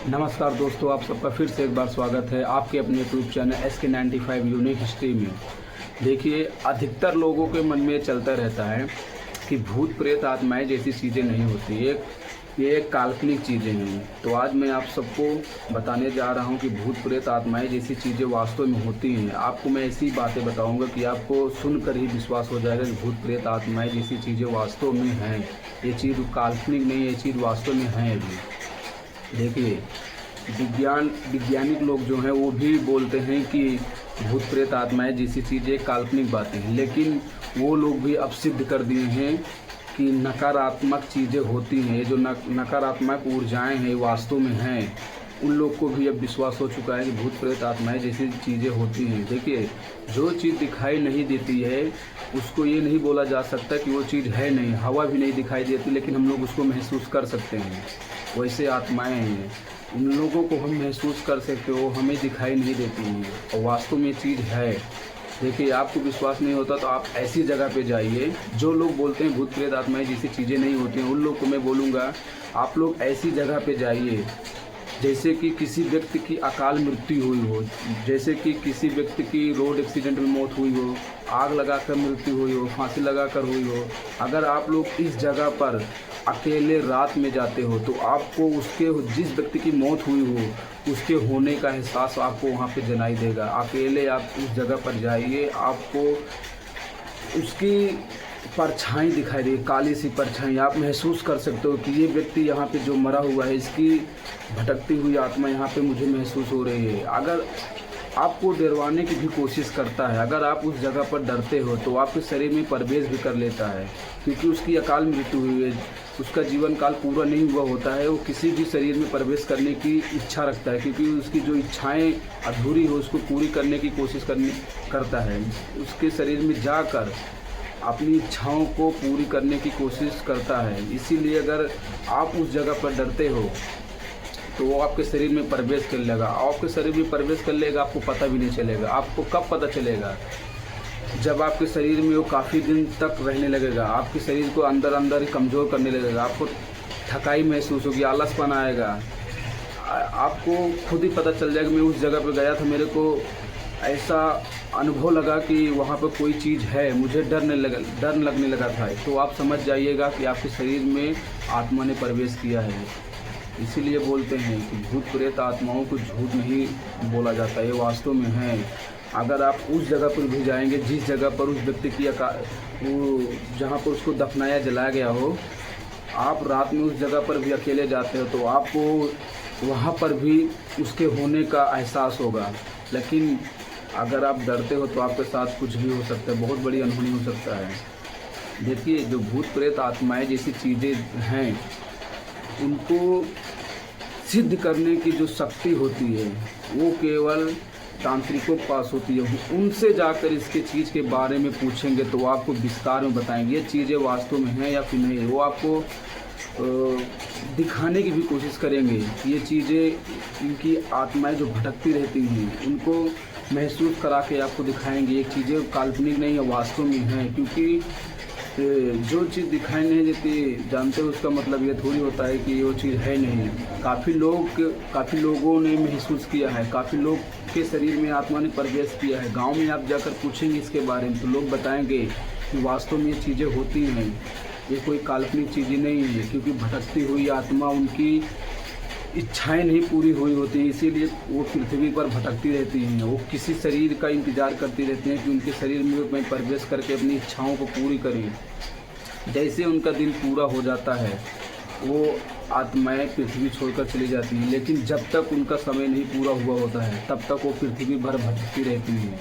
नमस्कार दोस्तों, आप सबका फिर से एक बार स्वागत है आपके अपने YouTube channel SK95 unique history में। देखिए, अधिकतर लोगों के मन में चलता रहता है कि भूत प्रेत आत्माएं जैसी चीज़ें नहीं होती, ये एक काल्पनिक चीज़ें हैं। तो आज मैं आप सबको बताने जा रहा हूं कि भूत प्रेत आत्माएं जैसी चीज़ें वास्तव में होती हैं। आपको मैं ऐसी बातें बताऊंगा कि आपको सुनकर ही विश्वास हो जाएगा कि भूत प्रेत आत्माएं जैसी चीज़ें वास्तव में हैं। ये चीज़ काल्पनिक नहीं है, ये चीज़ वास्तव में है अभी। देखिए, वैज्ञानिक लोग जो हैं वो भी बोलते हैं कि भूत प्रेत आत्माएं जैसी चीज़ें काल्पनिक बातें हैं, लेकिन वो लोग भी अब सिद्ध कर दिए हैं कि नकारात्मक चीज़ें होती हैं। ये जो नकारात्मक ऊर्जाएं हैं वास्तव में हैं। उन लोग को भी अब विश्वास हो चुका है कि भूत प्रेत आत्माएं जैसी चीज़ें होती हैं। देखिए, जो चीज़ दिखाई नहीं देती है उसको ये नहीं बोला जा सकता कि वो चीज़ है नहीं। हवा भी नहीं दिखाई देती लेकिन हम लोग उसको महसूस कर सकते हैं। वैसे आत्माएं हैं, उन लोगों को हम महसूस कर सकते हो, हमें दिखाई नहीं देती हैं और वास्तव में चीज़ है। देखिए, आपको विश्वास नहीं होता तो आप ऐसी जगह पे जाइए। जो लोग बोलते हैं भूत प्रेत आत्माएं जैसी चीज़ें नहीं होती हैं, उन लोग को मैं बोलूँगा आप लोग ऐसी जगह पे जाइए जैसे कि किसी व्यक्ति की अकाल मृत्यु हुई हो, जैसे कि किसी व्यक्ति की रोड एक्सीडेंट में मौत हुई हो, आग लगाकर मृत्यु हुई हो, फांसी लगाकर हुई हो। अगर आप लोग इस जगह पर अकेले रात में जाते हो तो आपको उसके जिस व्यक्ति की मौत हुई हो उसके होने का एहसास आपको वहाँ पे जनाई देगा। अकेले आप उस जगह पर जाइए, आपको उसकी परछाई दिखाई देगी, काली सी परछाई। आप महसूस कर सकते हो कि ये व्यक्ति यहाँ पे जो मरा हुआ है, इसकी भटकती हुई आत्मा यहाँ पे मुझे महसूस हो रही है। अगर आपको डरवाने की भी कोशिश करता है, अगर आप उस जगह पर डरते हो तो आपके शरीर में प्रवेश भी कर लेता है, क्योंकि उसकी अकाल मृत्यु हुई है, उसका जीवन काल पूरा नहीं हुआ होता है। वो किसी भी शरीर में प्रवेश करने की इच्छा रखता है, क्योंकि उसकी जो इच्छाएं अधूरी हो उसको पूरी करने की कोशिश करता है। उसके शरीर में जाकर अपनी इच्छाओं को पूरी करने की कोशिश करता है। इसीलिए अगर आप उस जगह पर डरते हो तो वो आपके शरीर में प्रवेश कर लेगा। आपके शरीर में प्रवेश कर लेगा, आपको पता भी नहीं चलेगा। आपको कब पता चलेगा? जब आपके शरीर में वो काफ़ी दिन तक रहने लगेगा, आपके शरीर को अंदर अंदर ही कमज़ोर करने लगेगा, आपको थकाई महसूस होगी, आलसपन आएगा। आपको खुद ही पता चल जाएगा। मैं उस जगह पर गया था, मेरे को ऐसा अनुभव लगा कि वहाँ पर कोई चीज़ है, मुझे डर लगने लगा था। तो आप समझ जाइएगा कि आपके शरीर में आत्मा ने प्रवेश किया है। इसीलिए बोलते हैं कि भूत प्रेत आत्माओं को झूठ नहीं बोला जाता, ये वास्तव में है। अगर आप उस जगह पर भी जाएंगे जिस जगह पर उस व्यक्ति की जहाँ पर उसको दफनाया जलाया गया हो, आप रात में उस जगह पर भी अकेले जाते हो तो आपको वहाँ पर भी उसके होने का एहसास होगा। लेकिन अगर आप डरते हो तो आपके साथ कुछ भी हो सकता है, बहुत बड़ी अनहोनी हो सकता है। देखिए, जो भूत प्रेत आत्माएं जैसी चीज़ें हैं उनको सिद्ध करने की जो शक्ति होती है वो केवल तांत्रिकों के पास होती है। उनसे जाकर इसके चीज़ के बारे में पूछेंगे तो वो आपको विस्तार में बताएंगे ये चीज़ें वास्तव में हैं या फिर नहीं है। वो आपको दिखाने की भी कोशिश करेंगे। ये चीज़ें, इनकी आत्माएं जो भटकती रहती हैं उनको महसूस करा के आपको दिखाएंगे। ये चीज़ें काल्पनिक नहीं है, वास्तव में हैं। क्योंकि जो चीज़ दिखाई नहीं देती, जानते हो, उसका मतलब ये थोड़ी होता है कि वो चीज़ है नहीं। काफ़ी लोगों ने महसूस किया है, काफ़ी लोग के शरीर में आत्मा ने प्रवेश किया है। गांव में आप जाकर पूछेंगे इसके बारे में तो लोग बताएंगे कि वास्तव में ये चीज़ें होती हैं, ये कोई काल्पनिक चीज़ें नहीं है। क्योंकि भटकती हुई आत्मा, उनकी इच्छाएं नहीं पूरी हुई होती हैं, इसीलिए वो पृथ्वी पर भटकती रहती हैं। वो किसी शरीर का इंतज़ार करती रहती हैं कि उनके शरीर में प्रवेश करके अपनी इच्छाओं को पूरी करें। जैसे उनका दिन पूरा हो जाता है वो आत्माएं पृथ्वी छोड़कर चली जाती हैं, लेकिन जब तक उनका समय नहीं पूरा हुआ होता है तब तक वो पृथ्वी भर भटकती रहती हैं।